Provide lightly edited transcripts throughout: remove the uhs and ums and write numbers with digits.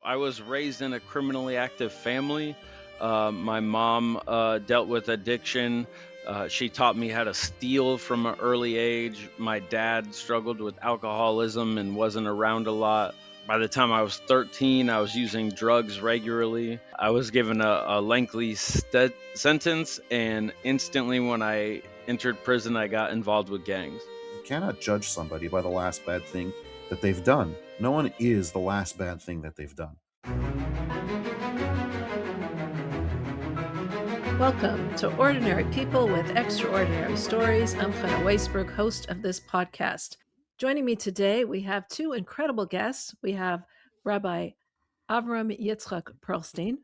I was raised in a criminally active family. My mom dealt with addiction. She taught me how to steal from an early age. My dad struggled with alcoholism and wasn't around a lot. By the time I was 13, I was using drugs regularly. I was given a lengthy sentence, and instantly when I entered prison, I got involved with gangs. You cannot judge somebody by the last bad thing that they've done. No one is the last bad thing that they've done. Welcome to Ordinary People with Extraordinary Stories. I'm Chana Weisberg, host of this podcast. Joining me today, we have two incredible guests. We have Rabbi Avram Yitzchak Pearlstein,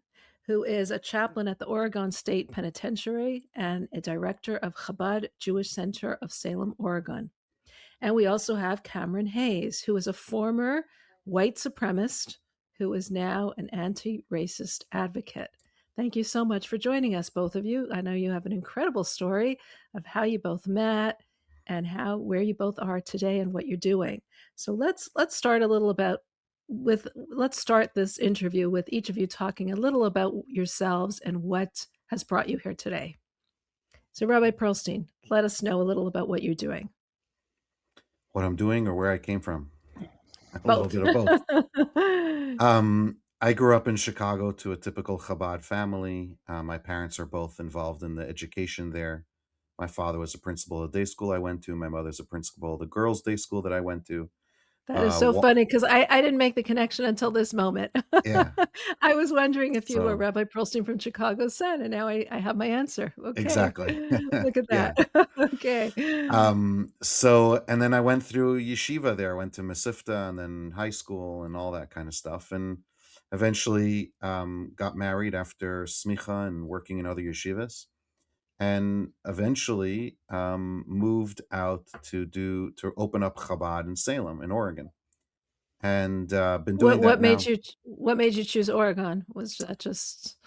who is a chaplain at the Oregon State Penitentiary and a director of Chabad Jewish Center of Salem, Oregon. And we also have Cameron Hayes, who is a former white supremacist who is now an anti-racist advocate. Thank you so much for joining us, both of you. I know you have an incredible story of how you both met and where you both are today and what you're doing. So let's start let's start this interview with each of you talking a little about yourselves and what has brought you here today. So Rabbi Pearlstein, let us know a little about what you're doing. What I'm doing or where I came from? A Both. little bit of both. I grew up in Chicago to a typical Chabad family. My parents are both involved in the education there. My father was a principal of the day school I went to. My mother's a principal of the girls' day school that I went to. That is so funny because I didn't make the connection until this moment. Yeah. I was wondering if you were Rabbi Pearlstein from Chicago's Sun, and now I have my answer. Okay. Exactly. Look at that. Okay. And then I went through yeshiva there. I went to Mesivta and then high school and all that kind of stuff. And eventually got married after smicha and working in other yeshivas. And eventually moved out to open up Chabad in Salem, in Oregon, and been doing What that now. made you choose Oregon? Was that just?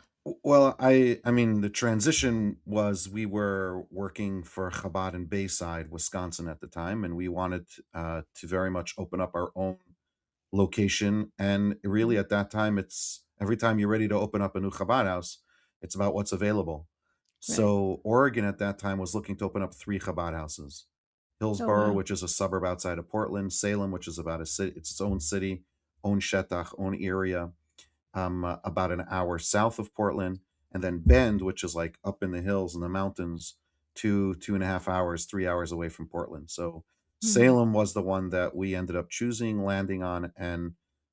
Well, I mean, the transition was we were working for Chabad in Bayside, Wisconsin at the time, and we wanted to very much open up our own location. And really, at that time, it's every time you're ready to open up a new Chabad house, it's about what's available. So Oregon at that time was looking to open up 3 Chabad houses. Hillsboro, which is a suburb outside of Portland, Salem, which is about it's its own city, own shetach, own area, about an hour south of Portland, and then Bend, which is like up in the hills in the mountains, 2.5 hours, 3 hours away from Portland. So Salem was the one that we ended up choosing, landing on, and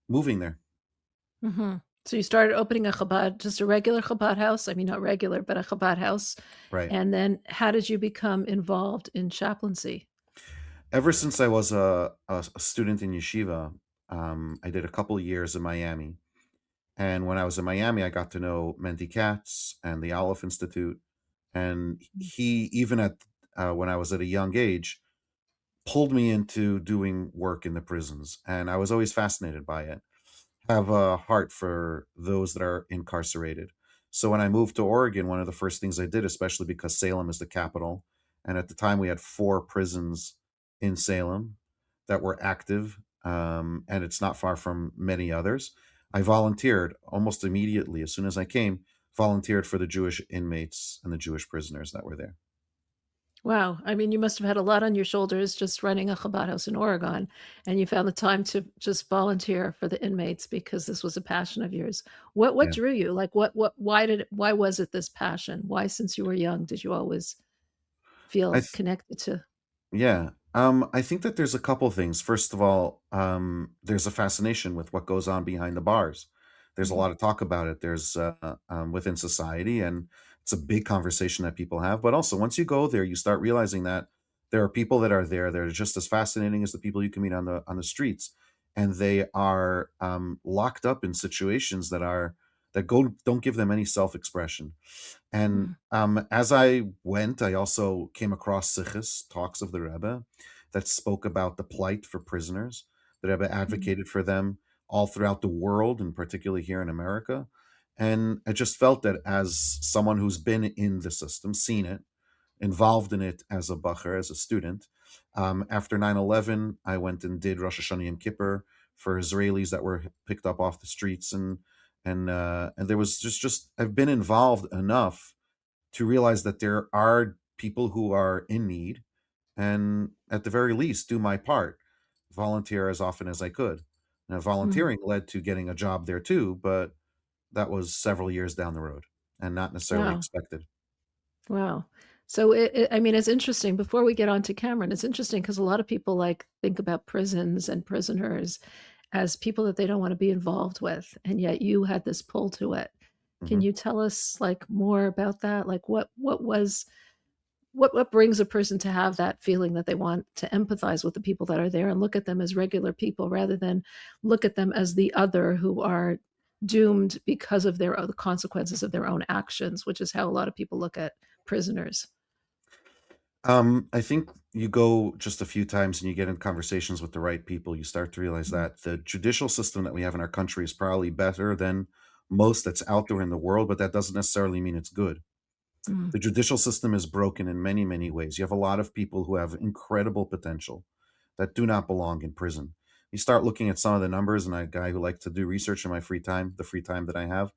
moving there. Mm-hmm. So you started opening a Chabad, just a regular Chabad house. I mean, not regular, but a Chabad house. Right. And then how did you become involved in chaplaincy? Ever since I was a student in yeshiva, I did a couple of years in Miami. And when I was in Miami, I got to know Mendy Katz and the Aleph Institute. And he, even at when I was at a young age, pulled me into doing work in the prisons. And I was always fascinated by it. Have a heart for those that are incarcerated. So when I moved to Oregon, one of the first things I did, especially because Salem is the capital, and at the time we had 4 prisons in Salem that were active, and it's not far from many others. I volunteered almost immediately as soon as I came, volunteered for the Jewish inmates and the Jewish prisoners that were there. Wow. I mean, you must have had a lot on your shoulders just running a Chabad house in Oregon, and you found the time to just volunteer for the inmates because this was a passion of yours. What drew you? Like why was it this passion? Why, since you were young, did you always feel connected to? Yeah. I think that there's a couple things. First of all, there's a fascination with what goes on behind the bars. There's a lot of talk about it. There's within society, and it's a big conversation that people have. But also, once you go there, you start realizing that there are people that are there that are just as fascinating as the people you can meet on the streets, and they are locked up in situations don't give them any self-expression. And as I went, I also came across sichos, talks of the Rebbe, that spoke about the plight for prisoners. The Rebbe advocated for them all throughout the world, and particularly here in America. And I just felt that as someone who's been in the system, seen it, involved in it as a bacher, as a student, after 9/11, I went and did Rosh Hashanah Yom Kippur for Israelis that were picked up off the streets, and there was just I've been involved enough to realize that there are people who are in need, and at the very least do my part, volunteer as often as I could. Now, Mm. volunteering led to getting a job there too, but that was several years down the road and not necessarily Wow. expected. Wow. So I mean, it's interesting. Before we get on to Cameron, it's interesting because a lot of people like think about prisons and prisoners as people that they don't want to be involved with, and yet you had this pull to it. Can Mhm. you tell us like more about that? Like what brings a person to have that feeling that they want to empathize with the people that are there and look at them as regular people rather than look at them as the other who are doomed because of their the consequences of their own actions, which is how a lot of people look at prisoners. I think you go just a few times and you get in conversations with the right people, you start to realize Mm, that the judicial system that we have in our country is probably better than most that's out there in the world, but that doesn't necessarily mean it's good. mm, The judicial system is broken in many, many ways. You have a lot of people who have incredible potential that do not belong in prison. You start looking at some of the numbers, and I'm a guy who likes to do research in my free time, the free time that I have,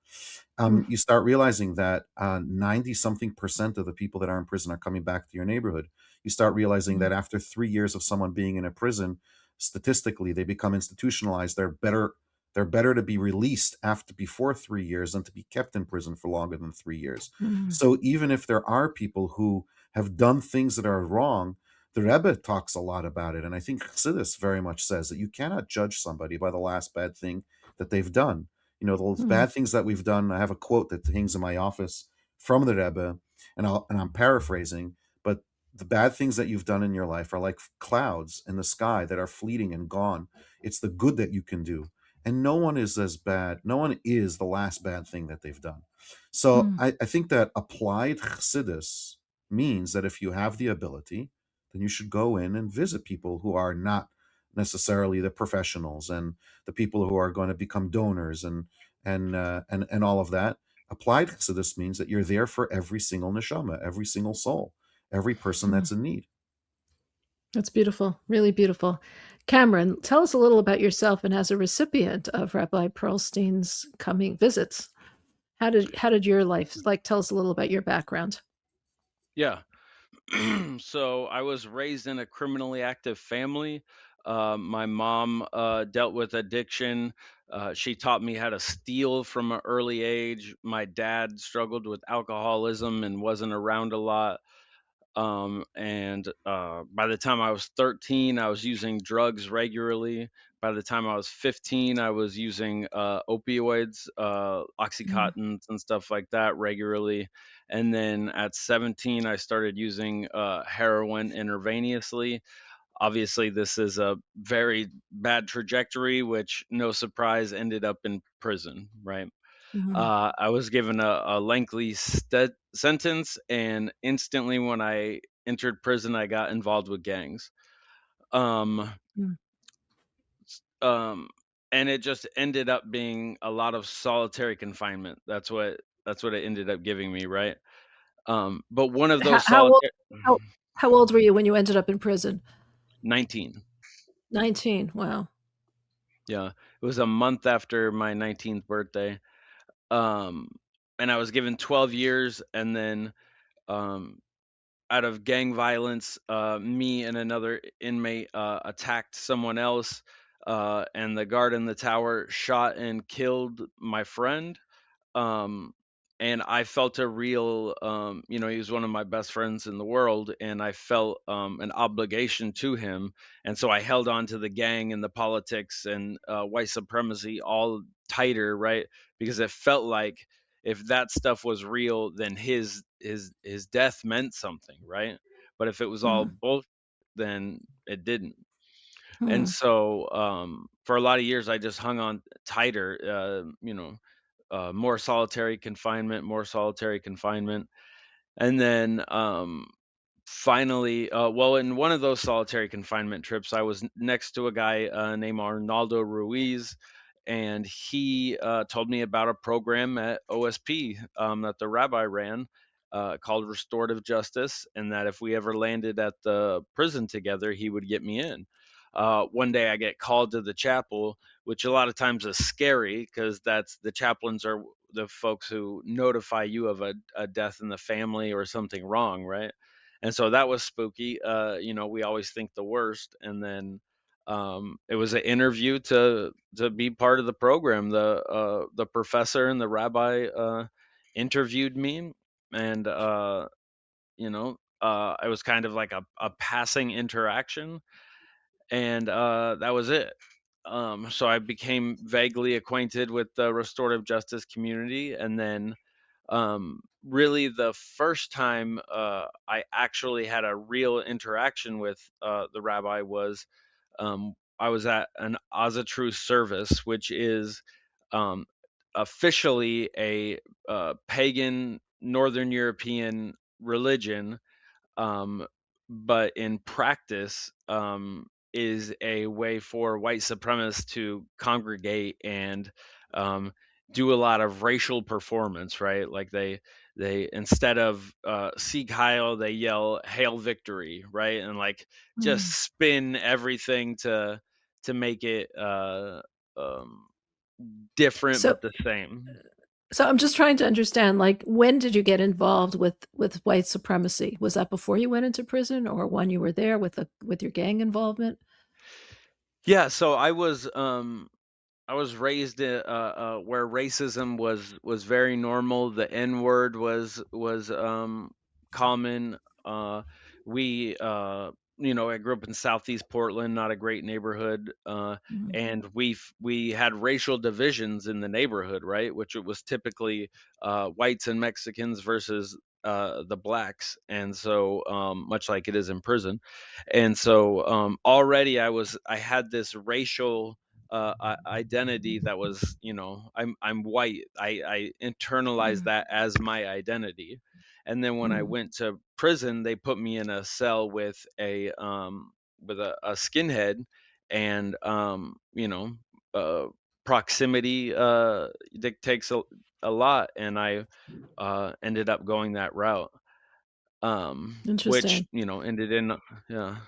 mm, you start realizing that 90 something percent of the people that are in prison are coming back to your neighborhood. You start realizing mm, that after 3 years of someone being in a prison, statistically, they become institutionalized. They're better to be released after before 3 years than to be kept in prison for longer than 3 years. mm, So even if there are people who have done things that are wrong, the Rebbe talks a lot about it. And I think Chassidus very much says that you cannot judge somebody by the last bad thing that they've done. Those mm, bad things that we've done. I have a quote that hangs in my office from the Rebbe, and I'm paraphrasing, but the bad things that you've done in your life are like clouds in the sky that are fleeting and gone. It's the good that you can do. And no one is as bad. No one is the last bad thing that they've done. So mm, I think that applied chassidus means that if you have the ability, then you should go in and visit people who are not necessarily the professionals and the people who are going to become donors and all of that. Applied chassidus means that you're there for every single neshama, every single soul, every person mm. that's in need. That's beautiful, really beautiful. Cameron, tell us a little about yourself and as a recipient of Rabbi Pearlstein's coming visits. How did your life like tell us a little about your background? Yeah. So I was raised in a criminally active family. My mom dealt with addiction. She taught me how to steal from an early age. My dad struggled with alcoholism and wasn't around a lot. And by the time I was 13, I was using drugs regularly. By the time I was 15, I was using opioids, Mm, Oxycontins, and stuff like that regularly. And then at 17, I started using heroin intravenously. Obviously, this is a very bad trajectory, which, no surprise, ended up in prison, right? mhm, I was given a lengthy sentence, and instantly when I entered prison, I got involved with gangs. Um, mm. um, and it just ended up being a lot of solitary confinement. That's what it ended up giving me, right? But one of How those how old solitary how how old were you when you ended up in prison? 19. 19, wow. Yeah, it was a month after my 19th birthday. Um, and I was given 12 years, and then um, out of gang violence, me and another inmate attacked someone else, and the guard in the tower shot and killed my friend. um and I felt a real, he was one of my best friends in the world, and I felt an obligation to him. And so I held on to the gang and the politics and white supremacy all tighter, right? Because it felt like if that stuff was real, then his death meant something, right? But if it was all Mm, bull, then it didn't. And mm, so for a lot of years I just hung on tighter, more solitary confinement, more solitary confinement. And then finally, well, in one of those solitary confinement trips, I was next to a guy named Arnaldo Ruiz, and he told me about a program at OSP that the rabbi ran, called Restorative Justice, and that if we ever landed at the prison together, he would get me in. one day I get called to the chapel, which a lot of times is scary because that's the chaplains are the folks who notify you of a death in the family or something wrong, right? And so that was spooky. We always think the worst, and then it was an interview to be part of the program. The professor and the rabbi interviewed me, and it was kind of like a passing interaction, and that was it. So I became vaguely acquainted with the restorative justice community, and then really the first time I actually had a real interaction with the rabbi was I was at an Azatru service, which is um, officially a pagan Northern European religion, um, but in practice is a way for white supremacists to congregate and um, do a lot of racial performance, right? Like they instead of Sieg Heil, they yell Hail Victory, right? And like just Mm. spin everything to make it um, different So but the same. so I'm just trying to understand, like, when did you get involved with white supremacy? Was that before you went into prison, or when you were there with your gang involvement? Yeah, so I was raised where racism was very normal. The N word was common. Uh, we I grew up in Southeast Portland, not a great neighborhood, Mhm, and we had racial divisions in the neighborhood, right? Which it was typically whites and Mexicans versus the blacks, and so much like it is in prison, and so already I had this racial identity that was, I'm white. I internalized mm, that as my identity, and then when I mm, went to prison, they put me in a cell with a skinhead, and uh, proximity dictates a lot, and I ended up going that route, which interesting. yeah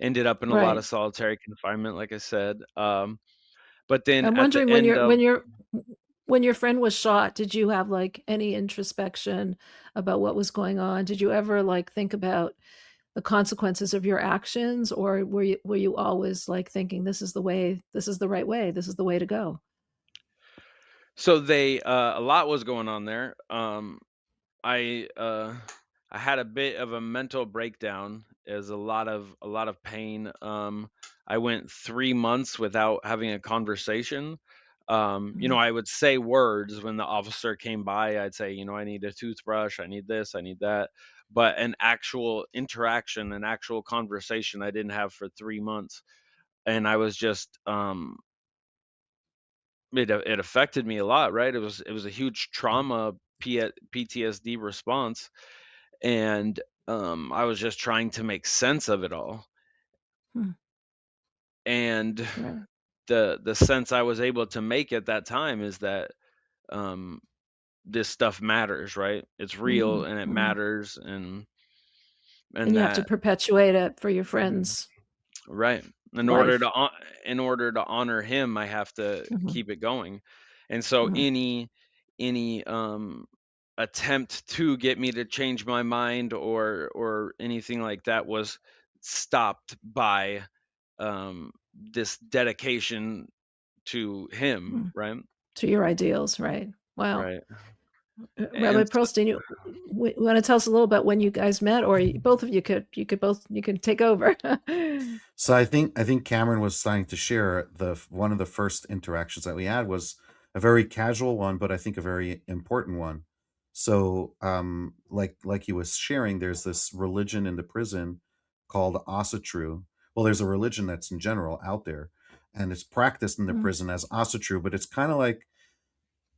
ended up in a lot Right. of solitary confinement, like I said. But then I'm at the wondering end of when your friend was shot, did you have, like, any introspection about what was going on? Did you ever, like, think about the consequences of your actions, or were you always, like, thinking, this is the right way, this is the way to go"? so they a lot was going on there. I uh I had a bit of a mental breakdown. Is a lot of pain. I went 3 months without having a conversation. Mhm, I would say words when the officer came by. I'd say, I need a toothbrush, I need this, I need that. But an actual interaction, an actual conversation, I didn't have for 3 months, and I was just it affected me a lot, right? It was a huge trauma PTSD response, and I was just trying to make sense of it all. hmm, And right, the sense I was able to make at that time is that um, this stuff matters, right? It's real mhm, and it mhm, matters, and and you have to that perpetuate it for your friends' right. In order life. to in order to honor him, I have to Mhm, keep it going. And so mhm, any attempt to get me to change my mind or anything like that was stopped by this dedication to him, mm, right? to your ideals, right. Wow. Right. Rabbi And Pearlstein, you wanna tell us a little about when you guys met, or both of you can take over. So I think Cameron was starting to share one of the first interactions that we had was a very casual one, but I think a very important one. So like he was sharing, there's this religion in the prison called Asatru. Well, there's a religion that's in general out there, and it's practiced in the Mm, prison as Asatru, but it's kind of like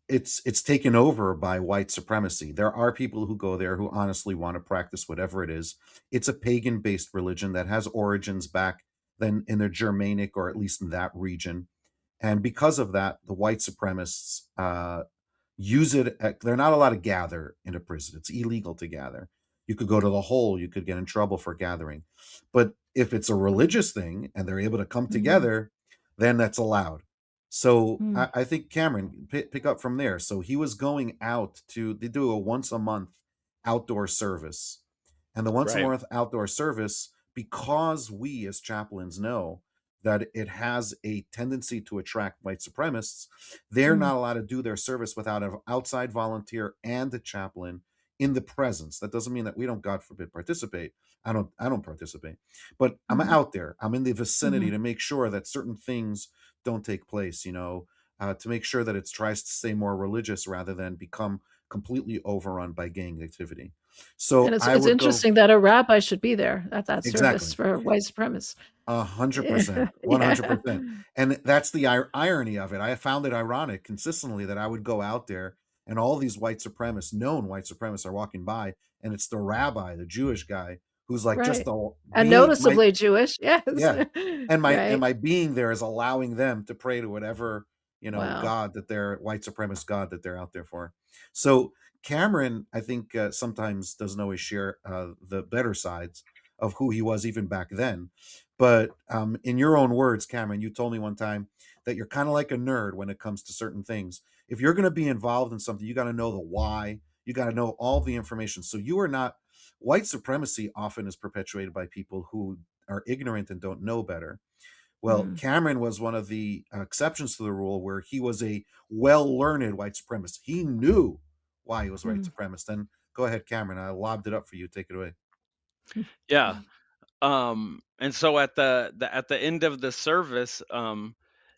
it's taken over by white supremacy. There are people who go there who honestly want to practice whatever it is. It's a pagan-based religion that has origins back then in the Germanic, or at least in that region. And because of that, the white supremacists use it. They're not allowed to gather in a prison. It's illegal to gather. You could go to the hole. You could get in trouble for gathering. But If it's a religious thing and they're able to come Mm, together, then that's allowed. So mm, I think Cameron pick up from there. So he was going out to they do a once a month outdoor service, and the once a Right. month outdoor service, because we as chaplains know that it has a tendency to attract white supremacists, they're mm, not allowed to do their service without an outside volunteer and a chaplain in the presence. That doesn't mean that we don't, God forbid, participate. I don't participate, but I'm mhm, out there. I'm in the vicinity mhm. to make sure that certain things don't take place. To make sure that it tries to stay more religious rather than become completely overrun by gang activity. And So it's I it's would go interesting that a rabbi should be there at that service exactly. for white supremacists. 100%, Yeah. 100%. And that's the irony of it. I found it ironic consistently that I would go out there and all these white supremacists, known white supremacists, are walking by, and it's the rabbi, the Jewish guy, who's like just Right. a And being my noticeably Jewish, yes. yeah. And Right. my being there is allowing them to pray to whatever, Wow. God that they're white supremacist God that they're out there for. So Cameron, I think, sometimes doesn't always share the better sides of who he was even back then. But in your own words, Cameron, you told me one time that you're kind of like a nerd when it comes to certain things. If you're going to be involved in something, you got to know the why. You got to know all the information. So you are not white supremacy often is perpetuated by people who are ignorant and don't know better. Well, Mm, Cameron was one of the exceptions to the rule where he was a well learned white supremacist. He knew why he was a white mm, supremacist. And go ahead, Cameron. I lobbed it up for you. Take it away. Yeah. And so at the end of the service,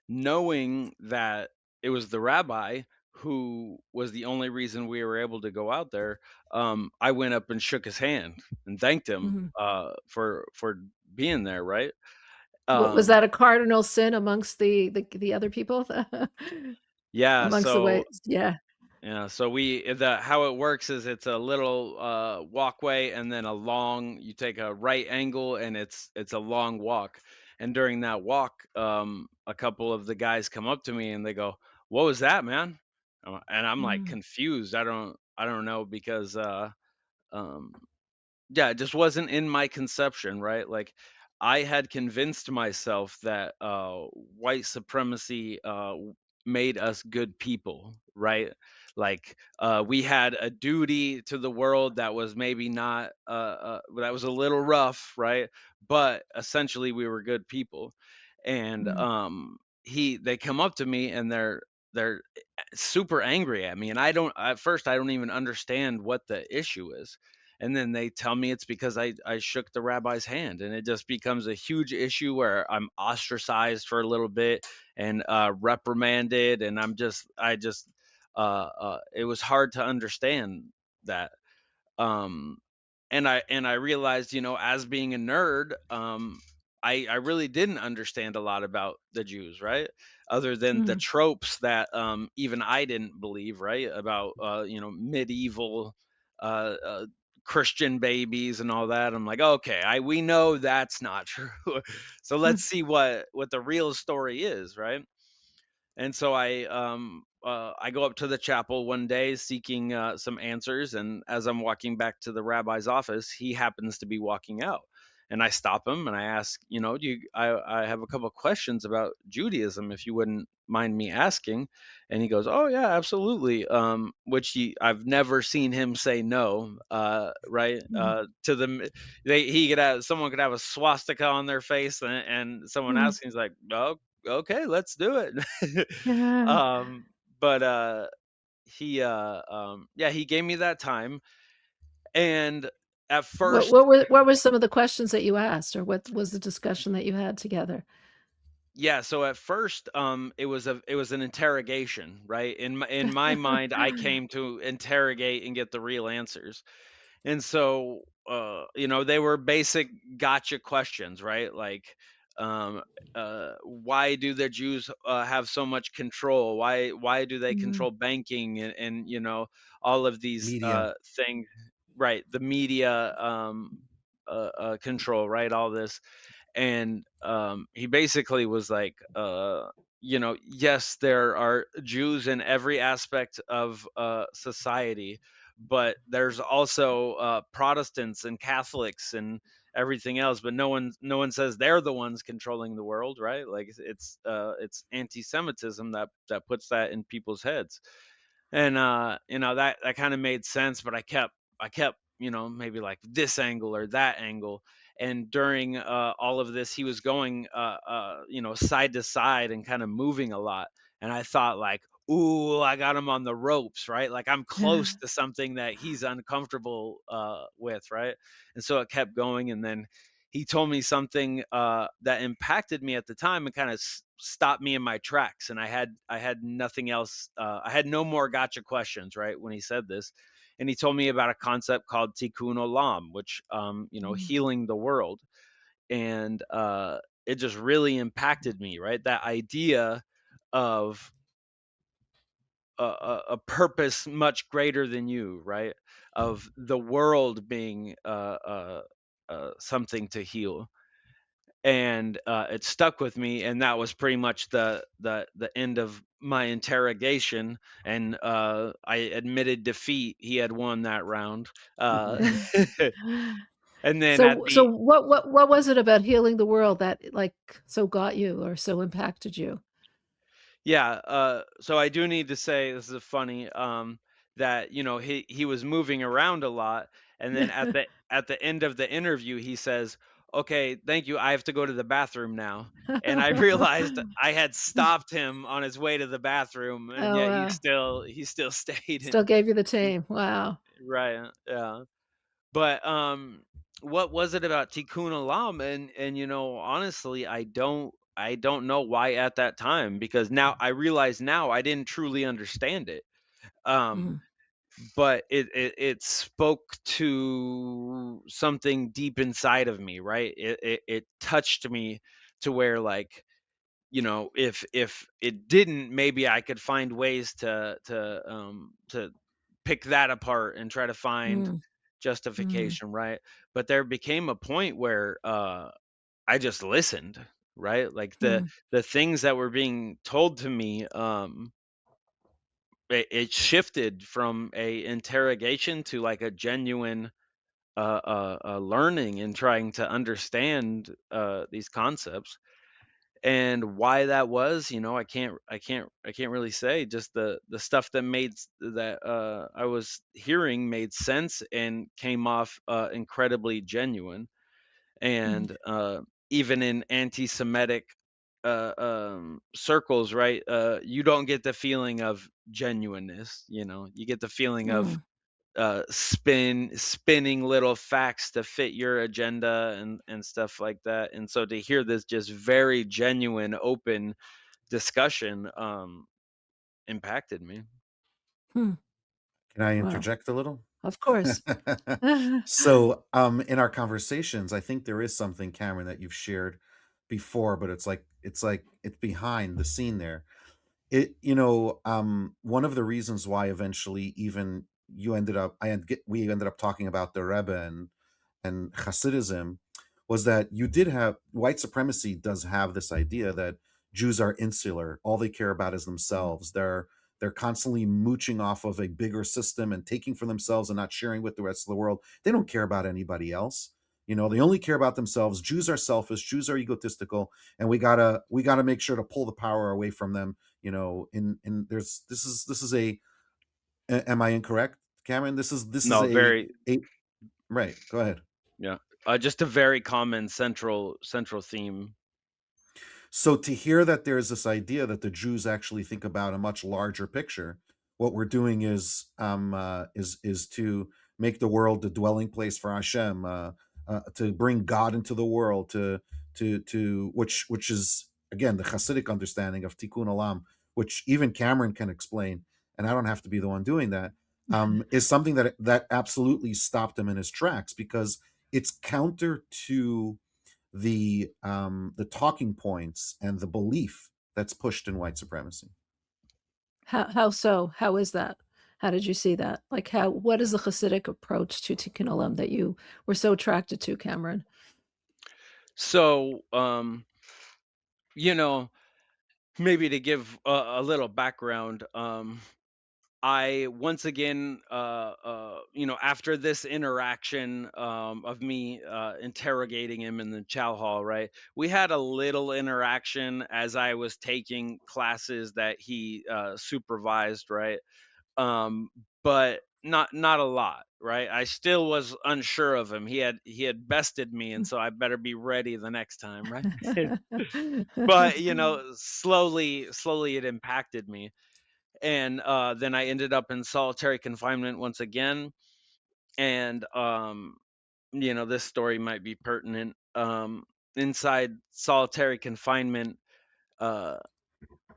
knowing that it was the rabbi who was the only reason we were able to go out there, I went up and shook his hand and thanked him mhm. for being there, right? Was Um, that a cardinal sin amongst the other people? yeah, Amongst the so whites? Yeah. yeah, so the how it works is it's a little walkway and then a long you take a right angle and it's a long walk. And during that walk, a couple of the guys come up to me and they go, "What was that, man?" And I'm like Mm, confused. I don't know because um yeah, it just wasn't in my conception, right? Like I had convinced myself that white supremacy made us good people, right? Like we had a duty to the world that was maybe not that was a little rough, right? But essentially we were good people. And mm, they come up to me and they're super angry at me, and I don't at first I don't even understand what the issue is. And then they tell me it's because I shook the rabbi's hand, and it just becomes a huge issue where I'm ostracized for a little bit and reprimanded, and I just it was hard to understand that. um and I realized, as being a nerd, I really didn't understand a lot about the Jews, right? Other than the mm, tropes that even I didn't believe, right? About medieval uh Christian babies and all that. I'm like, okay, we know that's not true. So mm, let's see what the real story is, right? And so I go up to the chapel one day seeking some answers, and as I'm walking back to the rabbi's office, he happens to be walking out. And I stop him and I ask, I have a couple of questions about Judaism, if you wouldn't mind me asking. And he goes, "Oh yeah, absolutely." I've never seen him say no. Right? mm, To them, he could have someone could have a swastika on their face, and someone mm. asking, he's like, "Oh, okay, let's do it." Yeah. um, but yeah, he gave me that time, and at What first, what were what were some of the questions that you asked, or what was the discussion that you had together? yeah, so at first, it was an interrogation, right? In my mind, I came to interrogate and get the real answers. And so, they were basic gotcha questions, right? Like, um, why do the Jews have so much control? Why do they Mm, control banking and all of these Media. things, right? The media control, right? All this. And he basically was like, yes, there are Jews in every aspect of society, but there's also Protestants and Catholics everything else, but no one says they're the ones controlling the world, right? Like it's anti-Semitism that puts that in people's heads. And that kind of made sense, but I kept maybe like this angle or that angle. And during all of this, he was going side to side and kind of moving a lot. And I thought, like, ooh, I got him on the ropes, right? Like I'm close to something that he's uncomfortable with, right? And so it kept going. And then he told me something that impacted me at the time and kind of stopped me in my tracks. And I had nothing else. I had no more gotcha questions, right, when he said this. And he told me about a concept called tikkun olam, which Mm. healing the world. And it just really impacted me, right? That idea of a purpose much greater than you, right? Of the world being something to heal. And it stuck with me, and that was pretty much the end of my interrogation. And I admitted defeat. He had won that round. And then at So the what was it about healing the world that, like, so got you or so impacted you? Yeah, so I do need to say, this is funny, that he was moving around a lot. And then at the end of the interview, he says, "Okay, thank you. I have to go to the bathroom now." And I realized I had stopped him on his way to the bathroom, and Oh, yet he wow. still he still stayed Still in. gave you the in tame. Wow. right, yeah. But what was it about Tikkun Olam? And honestly, I don't know why at that time, because now I realize now I didn't truly understand it. Um, Mm, but it spoke to something deep inside of me, right? It touched me to where, like, if it didn't, maybe I could find ways to pick that apart and try to find mm, mm, justification, right? But there became a point where I just listened, right? Like the mm, the things that were being told to me, it shifted from a interrogation to like a genuine learning and trying to understand these concepts. And why that was, I can't really say. Just the stuff that I was hearing made sense and came off incredibly genuine. mm, And even in anti-Semitic circles, right, you don't get the feeling of genuineness. You get the feeling of mm. spinning little facts to fit your agenda and stuff like that. And so to hear this just very genuine, open discussion impacted me. Hmm. Can I Wow. interject a little? Of course. So, in our conversations, I think there is something, Cameron, that you've shared before, but it's behind the scene there. One of the reasons why eventually even you ended up I and we ended up talking about the Rebbe and Hasidism was that you did have white supremacy does have this idea that Jews are insular. All they care about is themselves. They're constantly mooching off of a bigger system and taking for themselves and not sharing with the rest of the world. They don't care about anybody else. They only care about themselves. Jews are selfish. Jews are egotistical, and we gotta make sure to pull the power away from them. In there's this is am I incorrect, Cameron? This is No, very, a right. Go ahead. yeah, just a very common central theme. So to hear that there's this idea that the Jews actually think about a much larger picture, what we're doing is to make the world the dwelling place for Hashem, to bring God into the world, to which is again the Hasidic understanding of Tikkun Olam, which even Cameron can explain, and I don't have to be the one doing that. Is something that absolutely stopped him in his tracks because it's counter to the talking points and the belief that's pushed in white supremacy. How so? How is that? How did you see that? Like, what is the Hasidic approach to Tikkun Olam that you were so attracted to, Cameron? So you know maybe to give a little background, I once again, after this interaction of me interrogating him in the chow hall, right? We had a little interaction as I was taking classes that he supervised, right? um, but not a lot, right? I still was unsure of him. He had bested me, and so I better be ready the next time, right? But slowly it impacted me, and then I ended up in solitary confinement once again. And this story might be pertinent. Inside solitary confinement, uh,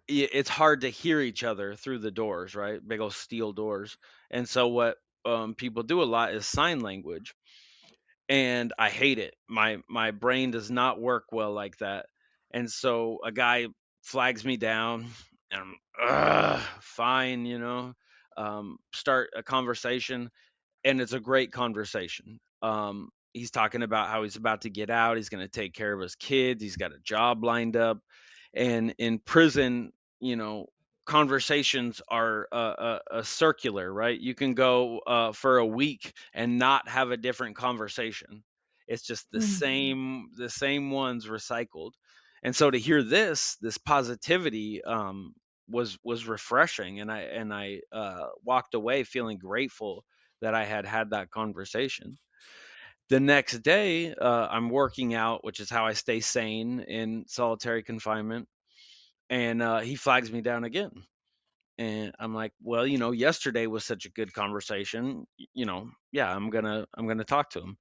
it's hard to hear each other through the doors, right? Big old steel doors. And so what people do a lot is sign language, and I hate it. My brain does not work well like that. And so a guy flags me down, and fine, start a conversation, and it's a great conversation. He's talking about how he's about to get out. He's going to take care of his kids. He's got a job lined up, and in prison, you know, conversations are a circular, right? You can go for a week and not have a different conversation. It's just the same ones recycled. And so to hear this positivity was refreshing, and I walked away feeling grateful that I had that conversation. The next day, I'm working out, which is how I stay sane in solitary confinement, and he flags me down again. And I'm like, well, yesterday was such a good conversation. Yeah, I'm gonna talk to him.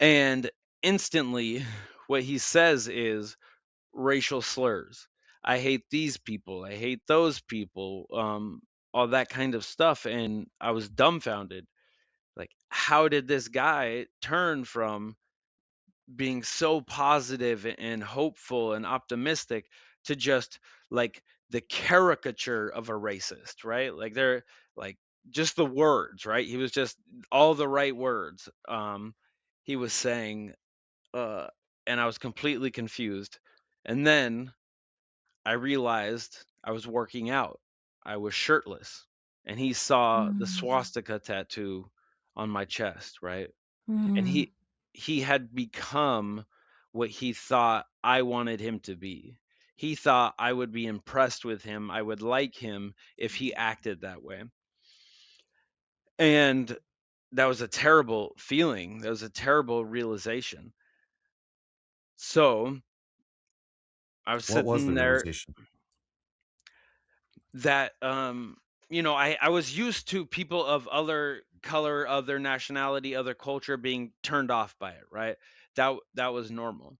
And instantly, what he says is racial slurs. I hate these people. I hate those people. All that kind of stuff. And I was dumbfounded. Like, how did this guy turn from being so positive and hopeful and optimistic to just like the caricature of a racist, right? Like they're like just the words, right? He was just all the right words. He was saying, uh, and I was completely confused. And then I realized I was working out. I was shirtless, and he saw the Mm, swastika tattoo on my chest, right? And mm, he had become what he thought I wanted him to be. He thought I would be impressed with him, I would like him if he acted that way. And that was a terrible feeling. That was a terrible realization. So I was What was the sitting there realization? that I was used to people of other color, other nationality, other culture being turned off by it, right? That was normal.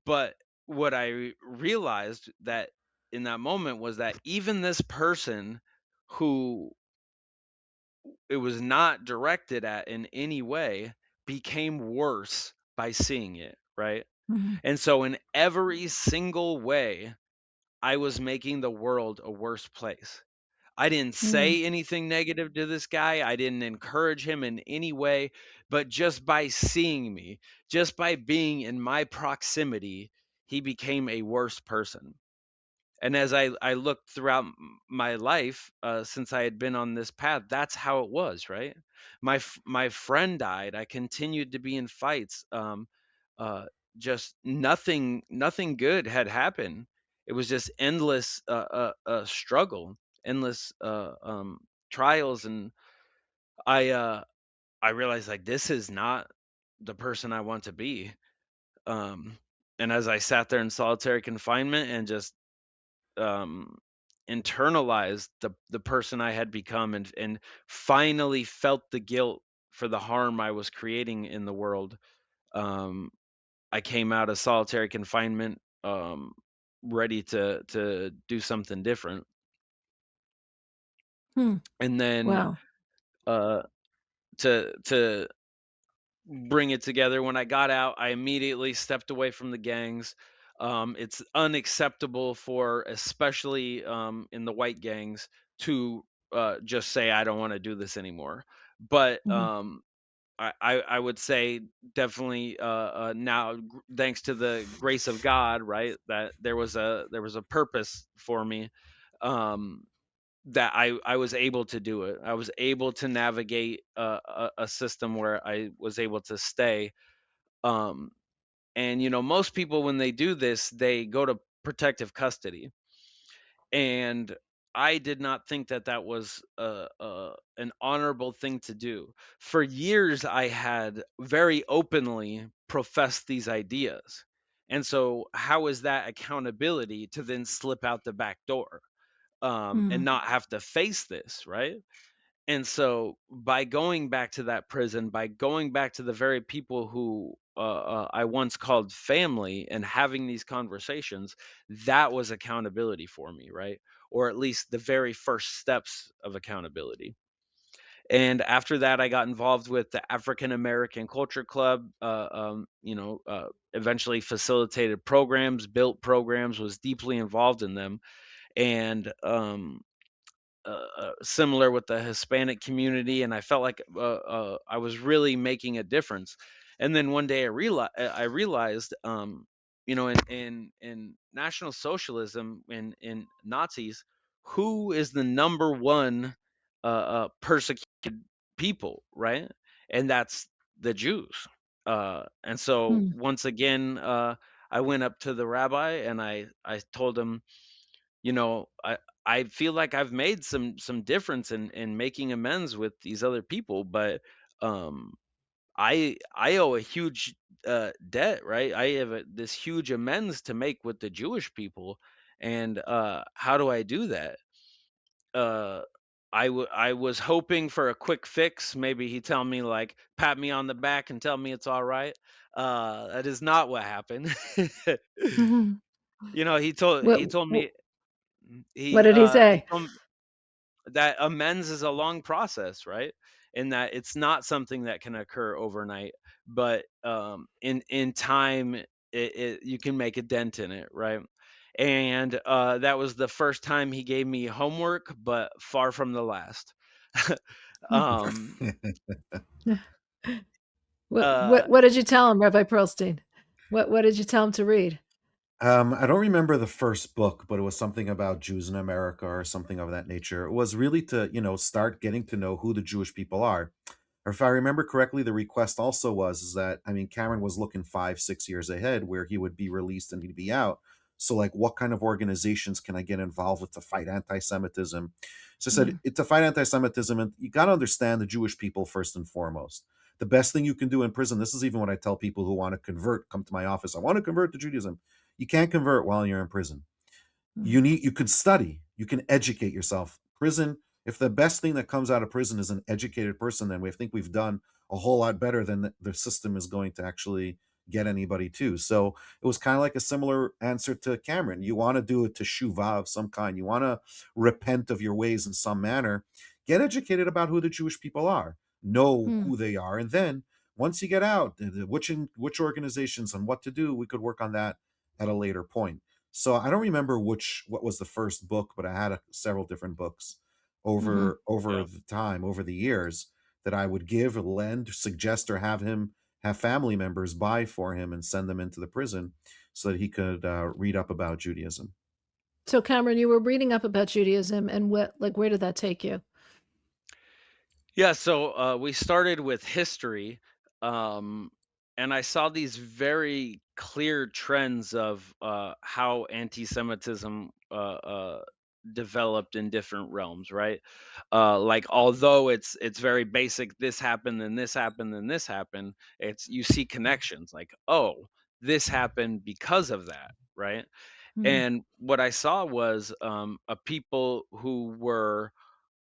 But what I realized that in that moment was that even this person who it was not directed at in any way became worse by seeing it, right? mm, And so in every single way, I was making the world a worse place. I didn't mm, say anything negative to this guy. I didn't encourage him in any way, but just by seeing me, just by being in my proximity, he became a worse person. And as I looked throughout my life, since I had been on this path, that's how it was, right? My friend died. I continued to be in fights. Uh, just nothing good had happened. It was just endless struggle, endless trials, and I uh, I realized like this is not the person I want to be. Um, and as I sat there in solitary confinement and just um internalized the person I had become, and finally felt the guilt for the harm I was creating in the world. um I came out of solitary confinement ready to do something different. hmm. And then Wow. uh to bring it together, when I got out, I immediately stepped away from the gangs. It's unacceptable for, especially in the white gangs, to just say I don't want to do this anymore. But Mm, I would say definitely now, thanks to the grace of God, right, that there was a purpose for me. Um, that I was able to do it. I was able to navigate a system where I was able to stay. Um, and most people, when they do this, they go to protective custody, and I did not think that that was an honorable thing to do. For years, I had very openly professed these ideas, and so how is that accountability to then slip out the back door, and Mm. not have to face this, right? And so by going back to that prison, by going back to the very people who I once called family and having these conversations, that was accountability for me, right? Or at least the very first steps of accountability. And after that, I got involved with the African American Culture Club. Eventually facilitated programs, built programs, was deeply involved in them, and similar with the Hispanic community, and I felt like I was really making a difference. And then one day I realized, in National Socialism, in Nazis, who is the number one persecuted people, right? And that's the Jews. And so Mm. once again, I went up to the rabbi and I told him, I feel like I've made some difference in making amends with these other people, but um I owe a huge debt, right? I have this huge amends to make with the Jewish people, and how do I do that? uh I was hoping for a quick fix. Maybe he tell me, like, pat me on the back and tell me it's all right. That is not what happened. Mhm. He What told wh- me, what he did he he say? told that amends is a long process, right? And that it's not something that can occur overnight, but in time, you can make a dent in it, right? And that was the first time he gave me homework, but far from the last. um uh What did you tell him, Rabbi Pearlstein? What did you tell him to read? I don't remember the first book, but it was something about Jews in America or something of that nature. It was really to, start getting to know who the Jewish people are. Or if I remember correctly, the request also was is that, I mean, Cameron was looking 5, 6 years ahead where he would be released and he'd be out. So, like, what kind of organizations can I get involved with to fight anti-Semitism? So I said, Mm. to fight anti-Semitism, and you got to understand the Jewish people first and foremost. The best thing you can do in prison, this is even what I tell people who want to convert, come to my office. I want to convert to Judaism. You can't convert while you're in prison. Mm. You can study, you can educate yourself. Prison, if the best thing that comes out of prison is an educated person, then we think we've done a whole lot better than the system is going to actually get anybody to. So it was kind of like a similar answer to Cameron. You want to do a teshuvah of some kind, you want to repent of your ways in some manner, get educated about who the Jewish people are, know Mm. who they are, and then once you get out, which organizations and what to do, we could work on that at a later point. So I don't remember what was the first book, but I had several different books Mhm. over yeah. the time, over the years, that I would give, lend, suggest, or have family members buy for him and send them into the prison so that he could read up about Judaism. So, Cameron, you were reading up about Judaism, and where did that take you? Yeah, so we started with history, um, and I saw these very clear trends of how anti-Semitism developed in different realms, right? Like, although it's very basic, this happened, and this happened, and this happened. It's, you see connections, like, oh, this happened because of that, right? Mm. And what I saw was a people who were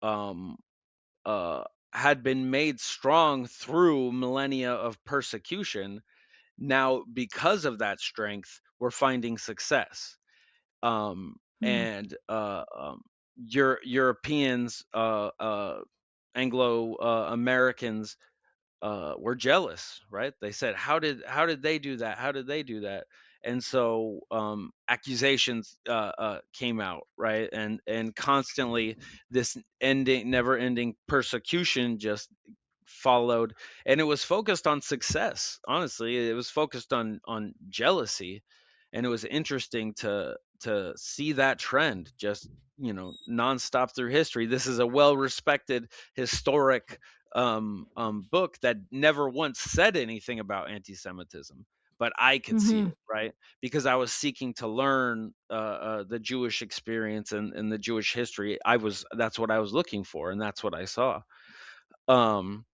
um, uh, had been made strong through millennia of persecution. Now, because of that strength, we're finding success. Mm. And Europeans, Anglo Americans, were jealous, right? They said, how did they do that? How did they do that? And so accusations came out, right? And constantly this never ending persecution just followed, and it was focused on success. Honestly, it was focused on jealousy, and it was interesting to see that trend just, nonstop through history. This is a well respected historic book that never once said anything about anti-Semitism, but I could see Hmm. it, right? Because I was seeking to learn the Jewish experience and the Jewish history. That's what I was looking for, and that's what I saw. Um,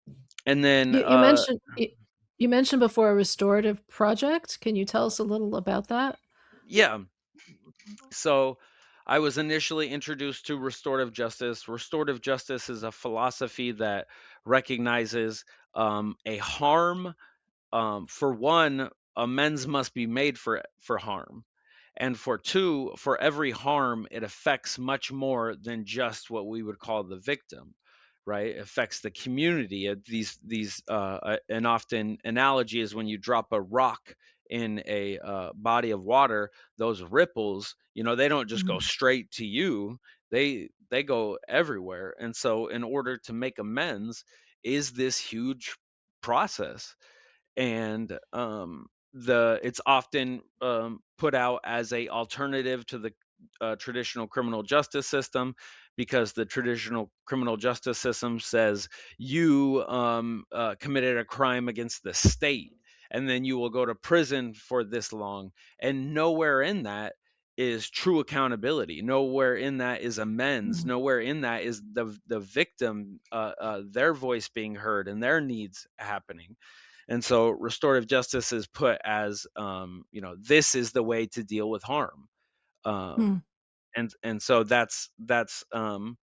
and then You mentioned you mentioned before a restorative project. Can you tell us a little about that? yeah, so I was initially introduced to restorative justice. Restorative justice is a philosophy that recognizes a harm. For one, amends must be made for harm, and for two, for every harm, it affects much more than just what we would call the victim, right? It affects the community. An often analogy is when you drop a rock in a body of water, those ripples, they don't just go Mhm. straight to you. They go everywhere, and so in order to make amends is this huge process. And the it's often put out as a alternative to the traditional criminal justice system, because the traditional criminal justice system says you committed a crime against the state, and then you will go to prison for this long. And nowhere in that is true accountability. Nowhere in that is amends. Mhm. Nowhere in that is the victim, their voice being heard and their needs happening. And so restorative justice is put as, this is the way to deal with harm. Hmm. And so that's the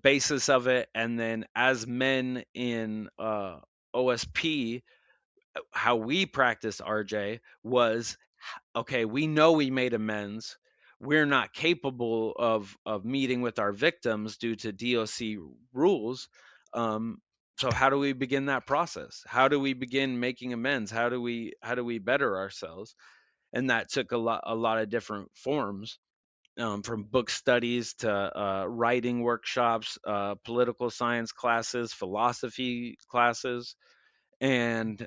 basis of it. And then as men in OSP, how we practice RJ was, okay, we know we made amends. We're not capable of meeting with our victims due to DOC rules. Um, so how do we begin that process? How do we begin making amends? How do we better ourselves? And that took a lot of different forms, from book studies to writing workshops, political science classes, philosophy classes, and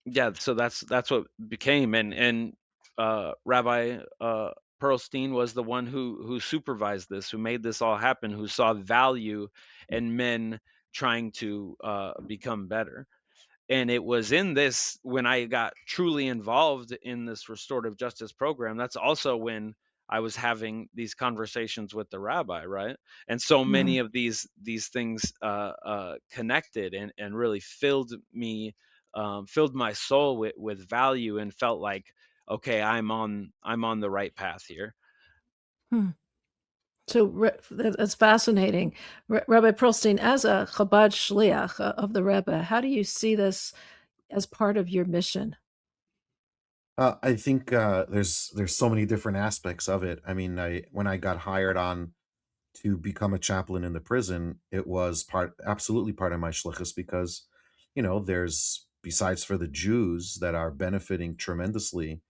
yeah, so that's what became. And Rabbi Pearlstein was the one who supervised this, who made this all happen, who saw value in men trying to become better. And it was in this, when I got truly involved in this restorative justice program, that's also when I was having these conversations with the rabbi, right? And so many Mhm. of these things connected and really filled my soul with value, and felt like, okay, I'm on the right path here. Hmm. So that's fascinating. Rabbi Pearlstein, as a Chabad shliach of the Rebbe, how do you see this as part of your mission? I think there's so many different aspects of it. I mean, I when I got hired on to become a chaplain in the prison, it was absolutely part of my shlichus because, there's, besides for the Jews that are benefiting tremendously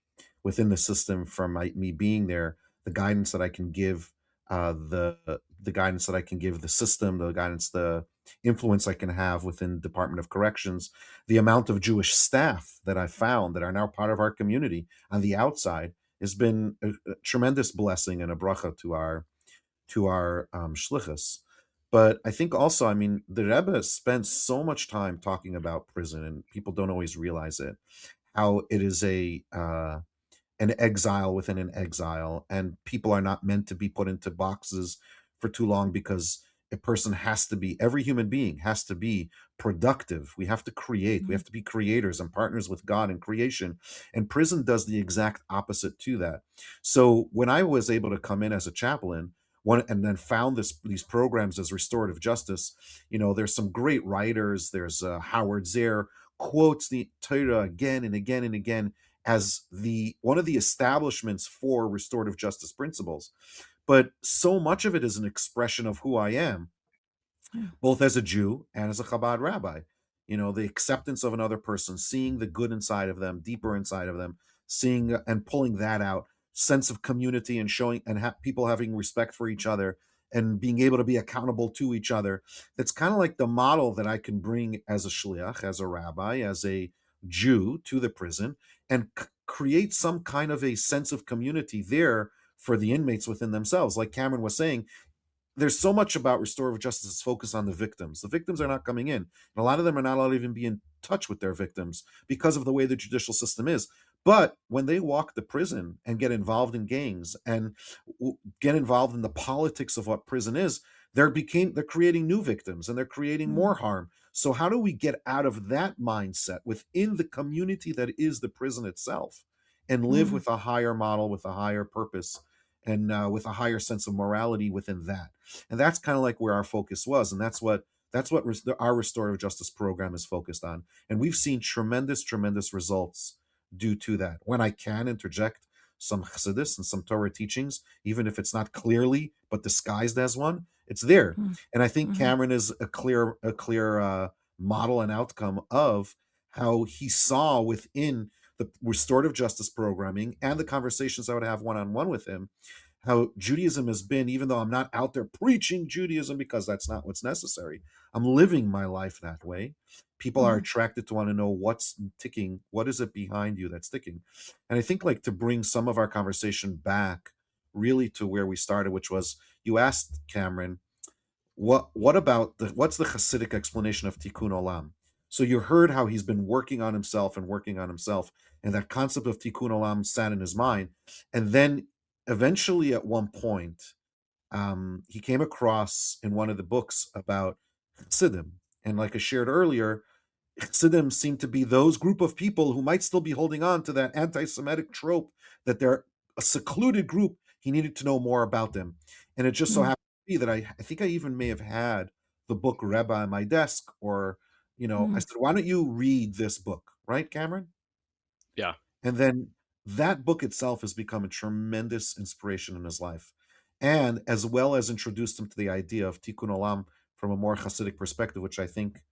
within the system from me being there, the guidance that I can give, the guidance that I can give the system, the influence I can have within Department of Corrections, the amount of Jewish staff that I've found that are now part of our community on the outside has been a tremendous blessing and a bracha to our shlichus. But I think also, I mean, the Rebbe spends so much time talking about prison, and people don't always realize it. How it is an exile within an exile, and people are not meant to be put into boxes for too long, because a person has to be, every human being has to be productive. We have to create, we Mhm. have to be creators and partners with God in creation, and prison does the exact opposite to that. So when I was able to come in as a chaplain, one, and then found these programs as restorative justice, there's some great writers. There's Howard Zehr quotes the Torah again and again and again as the one of the establishments for restorative justice principles. But so much of it is an expression of who I am, Yeah. both as a Jew and as a Chabad rabbi. The acceptance of another person, seeing the good inside of them, deeper inside of them, seeing and pulling that out, sense of community, and showing and people having respect for each other and being able to be accountable to each other. That's kind of like the model that I can bring as a shliach, as a rabbi, as a Jew to the prison, and create some kind of a sense of community there for the inmates within themselves. Like Cameron was saying, there's so much about restorative justice is focused on the victims. The victims are not coming in. And a lot of them are not allowed to even be in touch with their victims because of the way the judicial system is. But when they walk the prison and get involved in gangs and get involved in the politics of what prison is, they're creating new victims and they're creating Mm, more harm. So how do we get out of that mindset within the community that is the prison itself and live mm, with a higher model, with a higher purpose, and with a higher sense of morality within that? And that's kind of like where our focus was, and that's what our restorative justice program is focused on. And we've seen tremendous results due to that. When I can interject some chassidus and some Torah teachings, even if it's not clearly but disguised as one, it's there. mm, And I think mhm, Cameron is a clear model and outcome of how he saw within the restorative justice programming and the conversations I would have one on one with him, how Judaism has been, even though I'm not out there preaching Judaism because that's not what's necessary, I'm living my life that way. People are mhm, attracted to want to know what's ticking, what is it behind you that's ticking. And I think, like, to bring some of our conversation back really to where we started, which was, you asked Cameron, what's the Hasidic explanation of Tikkun Olam? So you heard how he's been working on himself and working on himself, and that concept of Tikkun Olam sat in his mind. And then eventually, at one point, he came across in one of the books about Chassidim. And like I shared earlier, Chassidim seem to be those group of people who might still be holding on to that anti-Semitic trope that they're a secluded group. He needed to know more about them. And it just so mm, happened to be that I think I even may have had the book Rebbe on my desk, or, I mm. said, why don't you read this book, right, Cameron? Yeah. And then that book itself has become a tremendous inspiration in his life. And as well as introduced him to the idea of Tikkun Olam from a more Hasidic perspective, which I think,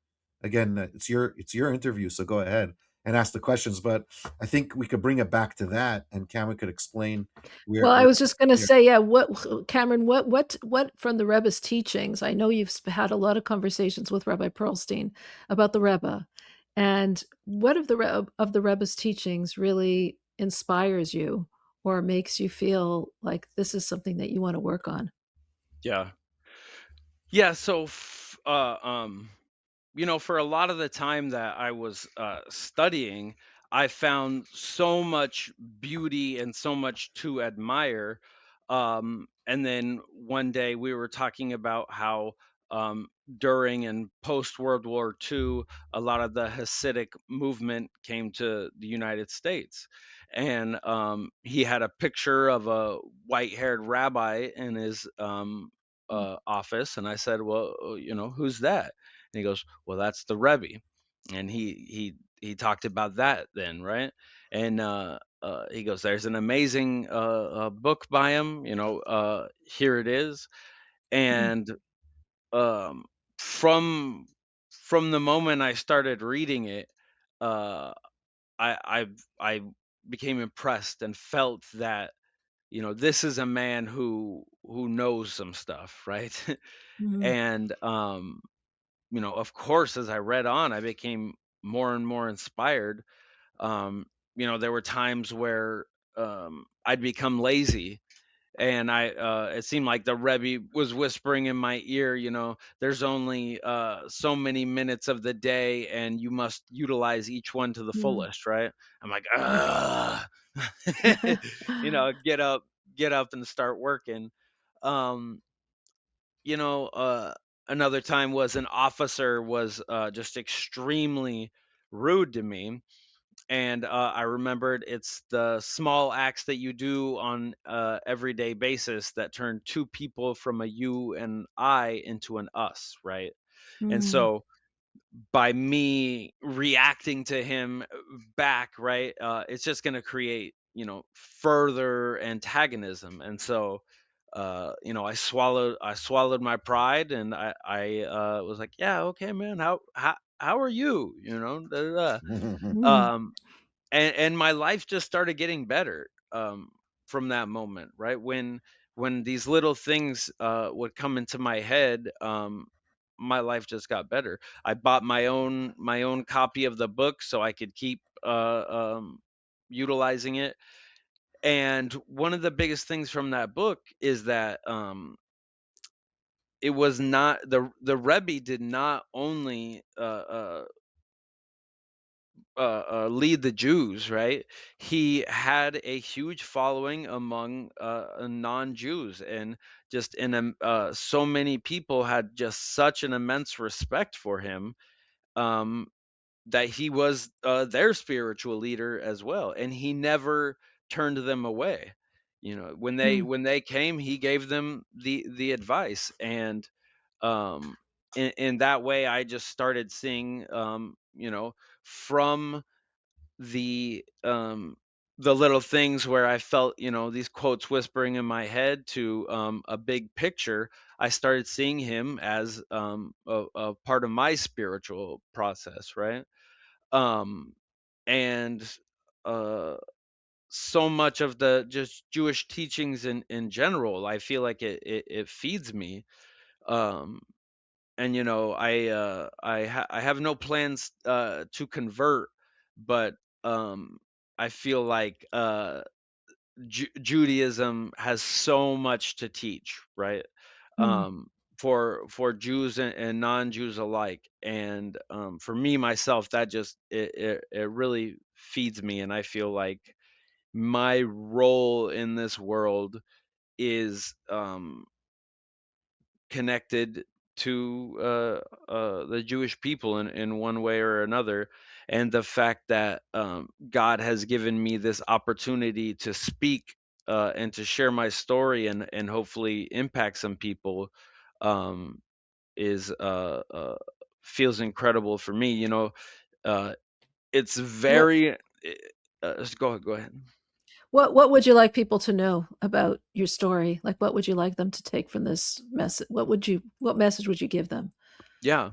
again, it's your interview, so go ahead and ask the questions. But I think we could bring it back to that, and Cameron could explain Well, where. I was just gonna Yeah. say, yeah, what Cameron, what from the Rebbe's teachings, I know you've had a lot of conversations with Rabbi Pearlstein about the Rebbe, and what of the Rebbe's teachings really inspires you or makes you feel like this is something that you wanna work on? Yeah. Yeah. For a lot of the time that I was studying, I found so much beauty and so much to admire. And then one day we were talking about how during and post World War II, a lot of the Hasidic movement came to the United States. And he had a picture of a white haired rabbi in his Mm, office. And I said, well, who's that? And he goes, well, that's the Rebbe. And he talked about that then, right? And he goes, there's an amazing book by him, here it is. mm, And um, from from the moment I started reading it, uh, I became impressed and felt that this is a man who knows some stuff, right? mhm, And of course, as I read on, I became more and more inspired. Um, there were times where I'd become lazy, and it seemed like the Rebbe was whispering in my ear, there's only so many minutes of the day, and you must utilize each one to the mm, fullest, right? I'm like, mm. ah, get up, and start working. Um, you know, uh, Another time was an officer was just extremely rude to me, and I remembered it's the small acts that you do on everyday basis that turn two people from a you and I into an us, right? And Mm, so by me reacting to him back, right, it's just going to create further antagonism. And so I swallowed my pride, and I was like, yeah, okay, man, how are you, da, da, mm, da. And my life just started getting better from that moment, right? When these little things would come into my head, my life just got better. I bought my own copy of the book so I could keep utilizing it. And one of the biggest things from that book is that it was not the Rebbe did not only lead the Jews, right? He had a huge following among non-Jews, and just so many people had just such an immense respect for him, um, that he was their spiritual leader as well, and he never turned them away. You know, Mm, when they came, he gave them the advice, and in that way, I just started seeing, from the um the little things where I felt, these quotes whispering in my head, to a big picture. I started seeing him as a part of my spiritual process, right? um and uh so much of the just Jewish teachings in general, I feel like it feeds me. um and I have no plans to convert, but I feel like Judaism has so much to teach, right? mm. For Jews and non-Jews alike, and for me myself, that just it really feeds me, and I feel like my role in this world is connected to the Jewish people in one way or another. And the fact that God has given me this opportunity to speak and to share my story, and hopefully impact some people, um, is feels incredible for me. Uh, it's What very. Go ahead. what would you like people to know about your story? Like, what would you like them to take from this message? What message would you give them? Yeah.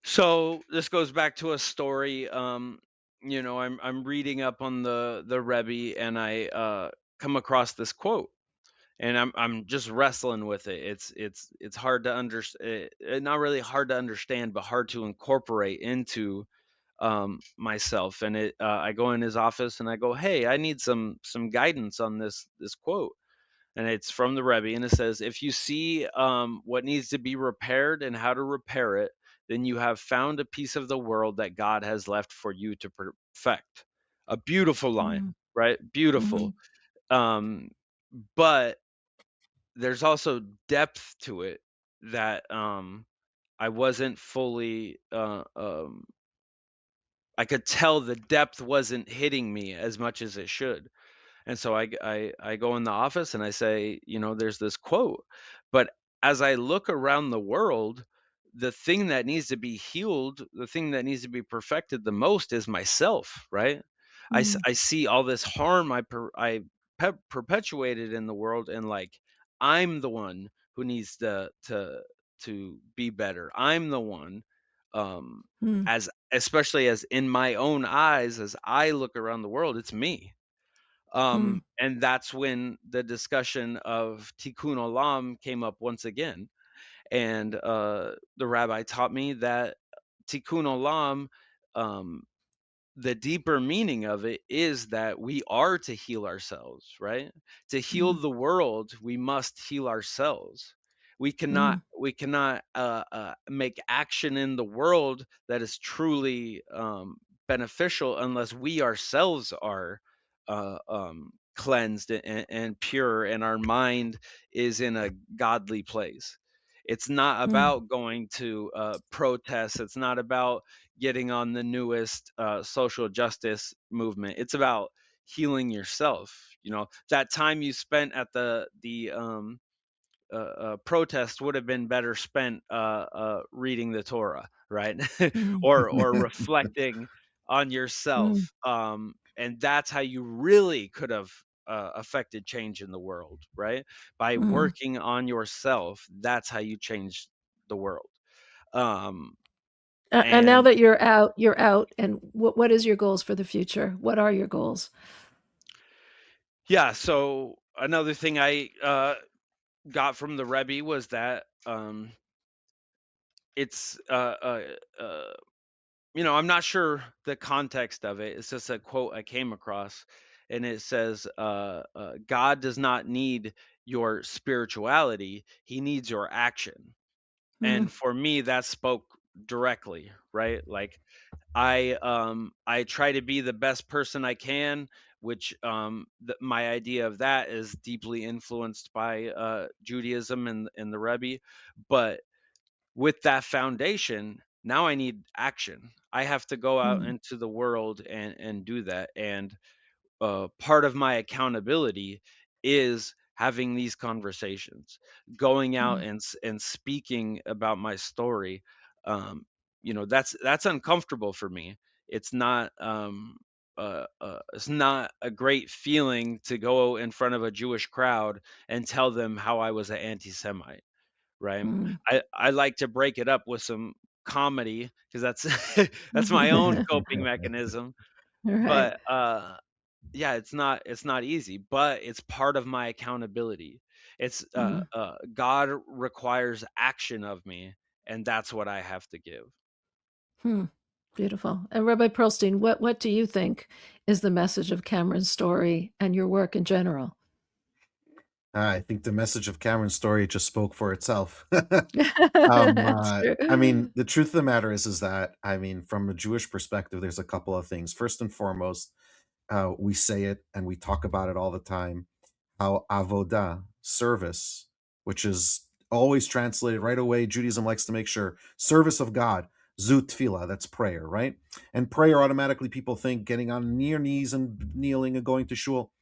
So this goes back to a story. I'm reading up on the Rebbe, and I come across this quote, and I'm just wrestling with it. It's hard to understand, not really hard to understand, but hard to incorporate into myself. And I go in his office and I go, "Hey, I need some guidance on this quote." And it's from the Rebbe, and it says, "If you see what needs to be repaired and how to repair it, then you have found a piece of the world that God has left for you to perfect." A beautiful line, Mm, right? Beautiful. mhm, Um, but there's also depth to it that I wasn't fully. I could tell the depth wasn't hitting me as much as it should. And so I go in the office and I say, there's this quote, but as I look around the world, the thing that needs to be healed, the thing that needs to be perfected the most is myself, right? mm, I see all this harm perpetuated in the world, and like I'm the one who needs to be better. I'm the one, um, mm, as especially as in my own eyes, as I look around the world, it's me. mm, And that's when the discussion of tikkun olam came up once again. And the rabbi taught me that tikkun olam, um, the deeper meaning of it is that we are to heal ourselves, right? To heal mm, the world, we must heal ourselves. mm, We cannot make action in the world that is truly beneficial unless we ourselves are cleansed and pure, and our mind is in a godly place. It's not mm, about going to protest. It's not about getting on the newest social justice movement. It's about healing yourself. That time you spent at the protest would have been better spent reading the Torah, right? mm, or reflecting on mm, yourself. And that's how you really could have affected change in the world, right? By mm. working on yourself. That's how you change the world. Um, And now and that you're out, and what is your goals for the future? What are your goals? Yeah, so another thing I got from the Rebbe was that it's I'm not sure the context of it. It's just a quote I came across, and it says, God does not need your spirituality, he needs your action. Mm, And for me, that spoke directly, right? Like, I try to be the best person I can, which my idea of that is deeply influenced by Judaism and the Rebbe. But with that foundation, now I need action. I have to go out mm, into the world and do that. And part of my accountability is having these conversations, going out mm, and speaking about my story. um that's uncomfortable for me. It's not it's not a great feeling to go in front of a Jewish crowd and tell them how I was an anti-Semite, right? mm. I like to break it up with some comedy, because that's that's my own coping mechanism. Right. But yeah, it's not easy, but it's part of my accountability. It's Mm, God requires action of me, and that's what I have to give. hmm. Beautiful. And Rabbi Pearlstein, what do you think is the message of Cameron's story and your work in general? I think the message of Cameron's story just spoke for itself. That's I mean, true. the truth of the matter is that I mean, from a Jewish perspective, there's a couple of things. First and foremost, we say it and we talk about it all the time. How avodah, service, which is always translated right away. Judaism likes to make sure service of God, zu tefillah, that's prayer, right? And prayer automatically people think getting on your knees and kneeling and going to shul.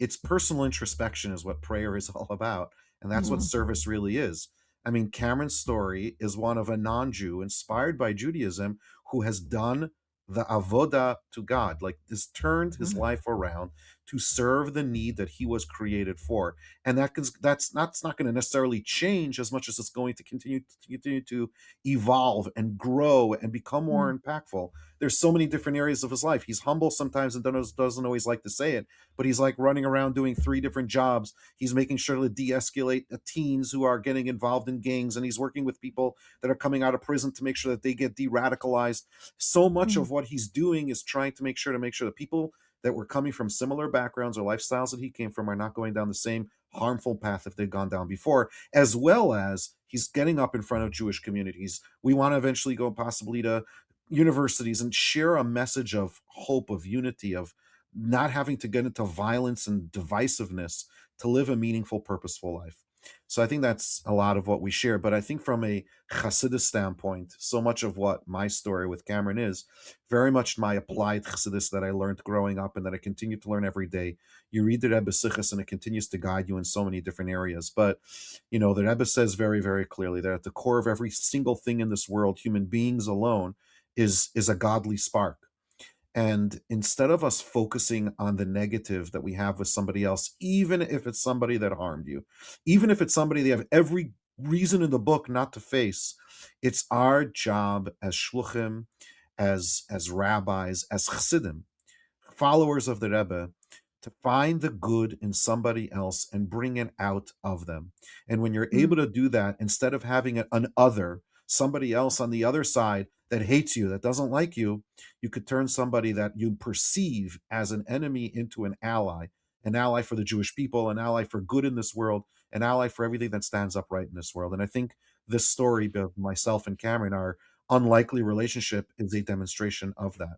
It's personal introspection is what prayer is all about, and that's what Mm, service really is. I mean, Cameron's story is one of a non-Jew inspired by Judaism who has done the avodah to God, like has turned his mm, life around to serve the need that he was created for, and that's not going to necessarily change as much as it's going to continue to evolve and grow and become mm, more impactful. There's so many different areas of his life. He's humble sometimes and doesn't always like to say it, but he's like running around doing three different jobs. He's making sure to de-escalate the teens who are getting involved in gangs, and he's working with people that are coming out of prison to make sure that they get de-radicalized. So much mm, of what he's doing is trying to make sure that people that were coming from similar backgrounds or lifestyles that he came from are not going down the same harmful path if they've gone down before, as well as he's getting up in front of Jewish communities. We want to eventually go possibly to universities and share a message of hope, of unity, of not having to get into violence and divisiveness to live a meaningful, purposeful life. So I think that's a lot of what we share. But I think from a Hasidus standpoint, so much of what my story with Cameron is very much my applied Hasidus that I learned growing up and that I continue to learn every day. You read the Rebbe Sichos and it continues to guide you in so many different areas. But, the Rebbe says very, very clearly that at the core of every single thing in this world, human beings alone, is a godly spark. And instead of us focusing on the negative that we have with somebody else, even if it's somebody that harmed you, even if it's somebody they have every reason in the book not to face, it's our job as shluchim, as rabbis, as chassidim, followers of the Rebbe, to find the good in somebody else and bring it out of them. And when you're able mm, to do that, instead of having an other, somebody else on the other side that hates you, that doesn't like you, you could turn somebody that you perceive as an enemy into an ally for the Jewish people, an ally for good in this world, an ally for everything that stands upright in this world. And I think this story of myself and Cameron, our unlikely relationship, is a demonstration of that.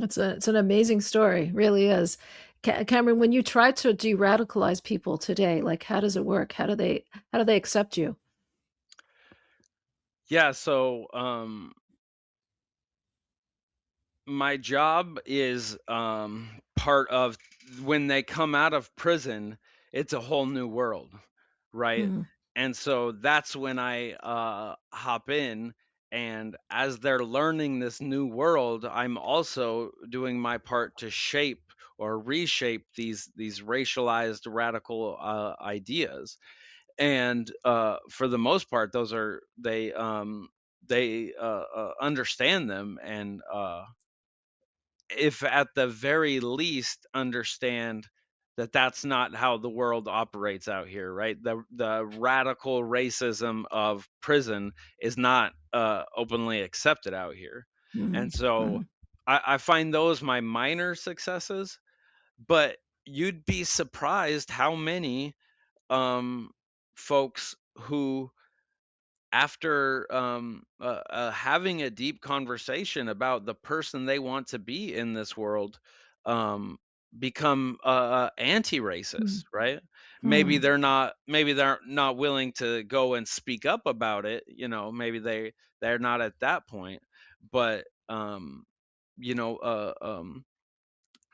it's an amazing story, really is. Cameron, when you try to de-radicalize people today, like, how does it work? How do they accept you? Yeah, so my job is part of when they come out of prison, it's a whole new world, right? Mm, And so that's when I hop in, and as they're learning this new world, I'm also doing my part to shape or reshape these racialized radical ideas. And for the most part, those are they understand them, and if at the very least understand that that's not how the world operates out here, right? The radical racism of prison is not openly accepted out here. And Mm-hmm. so I find those my minor successes, but you'd be surprised how many folks who, after having a deep conversation about the person they want to be in this world, um, become anti-racist, right? Mm-hmm. Maybe they're not willing to go and speak up about it. Maybe they're not at that point, but you know, uh, um,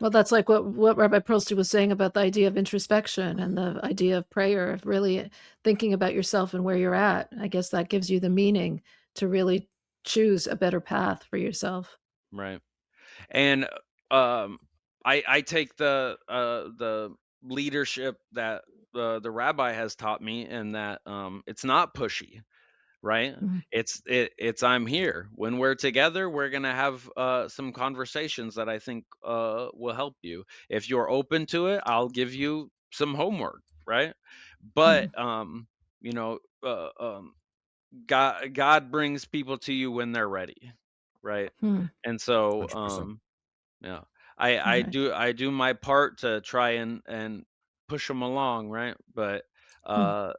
Well, that's like what Rabbi Pearlstein was saying about the idea of introspection and the idea of prayer, of really thinking about yourself and where you're at. I guess that gives you the meaning to really choose a better path for yourself. right. And um, I take the leadership that the rabbi has taught me, and that it's not pushy, right? Mm-hmm. It's I'm here. When we're together, we're gonna have some conversations that I think will help you. If you're open to it, I'll give you some homework, right? But you know, God brings people to you when they're ready, right? Mm-hmm. And so 100%. yeah, I do my part to try and push them along, right? But Mm-hmm. uh,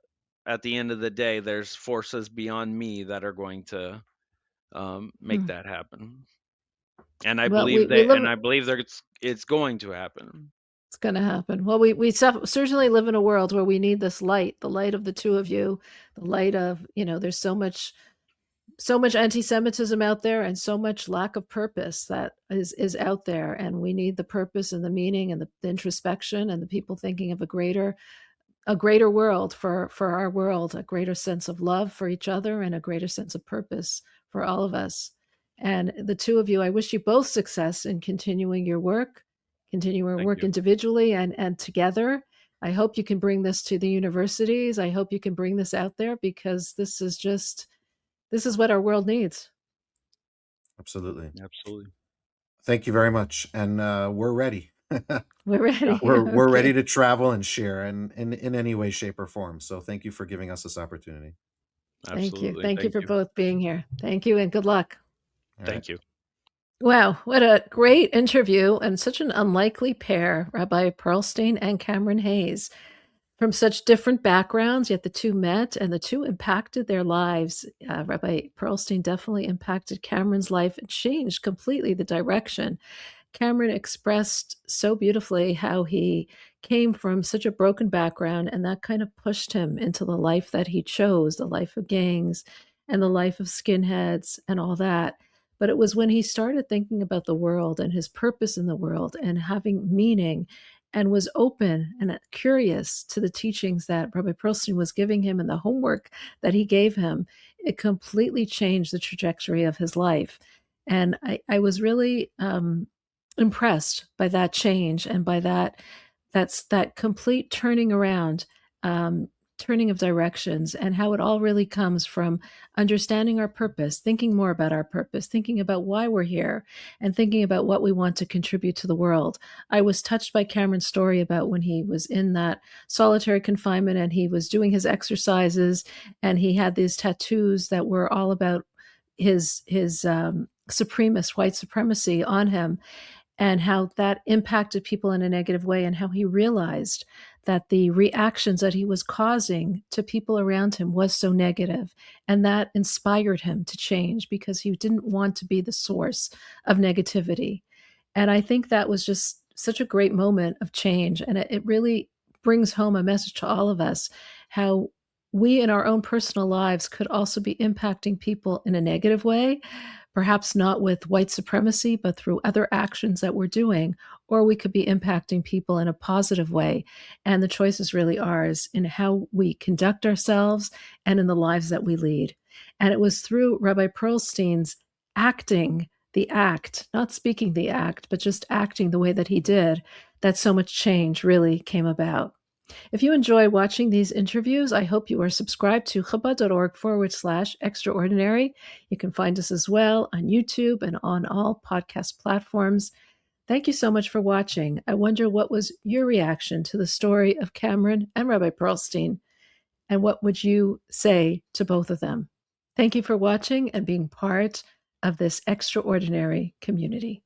at the end of the day, there's forces beyond me that are going to make that happen, and I Well, believe we that, and live. I believe that it's going to happen. It's going to happen. Well, we certainly live in a world where we need this light, the light of the two of you, the light of, there's so much anti-Semitism out there and so much lack of purpose that is out there. And we need the purpose and the meaning and the introspection and the people thinking of a greater world for our world, a greater sense of love for each other and a greater sense of purpose for all of us. And the two of you, I wish you both success in continuing your work, continuing your Thank work you. individually and together. I hope you can bring this to the universities. I hope you can bring this out there because this is what our world needs. Absolutely. Absolutely. Thank you very much. And we're ready. We're ready. We're ready Okay. to travel and share in any way, shape, or form. So thank you for giving us this opportunity. Thank you. Absolutely. Thank you Thank for you. both being here. Thank you and good luck. All right. Thank you. Wow, what a great interview and such an unlikely pair, Rabbi Pearlstein and Cameron Hayes. From such different backgrounds, yet the two met and the two impacted their lives. Rabbi Pearlstein definitely impacted Cameron's life and changed completely the direction. Cameron expressed so beautifully how he came from such a broken background, and that kind of pushed him into the life that he chose, the life of gangs and the life of skinheads and all that. But it was when he started thinking about the world and his purpose in the world and having meaning and was open and curious to the teachings that Rabbi Pearlstein was giving him and the homework that he gave him, it completely changed the trajectory of his life. And I was really impressed by that change and by that complete turning around, turning of directions, and how it all really comes from understanding our purpose, thinking more about our purpose, thinking about why we're here, and thinking about what we want to contribute to the world. I was touched by Cameron's story about when he was in that solitary confinement and he was doing his exercises and he had these tattoos that were all about his supremacist white supremacy on him, and how that impacted people in a negative way, and how he realized that the reactions that he was causing to people around him was so negative, and that inspired him to change because he didn't want to be the source of negativity. And I think that was just such a great moment of change, and it really brings home a message to all of us how we in our own personal lives could also be impacting people in a negative way, perhaps not with white supremacy, but through other actions that we're doing, or we could be impacting people in a positive way. And the choice is really ours in how we conduct ourselves and in the lives that we lead. And it was through Rabbi Pearlstein's acting the act, not speaking the act, but just acting the way that he did, that so much change really came about. If you enjoy watching these interviews, I hope you are subscribed to Chabad.org/extraordinary. You can find us as well on YouTube and on all podcast platforms. Thank you so much for watching. I wonder what was your reaction to the story of Cameron and Rabbi Pearlstein, and what would you say to both of them? Thank you for watching and being part of this extraordinary community.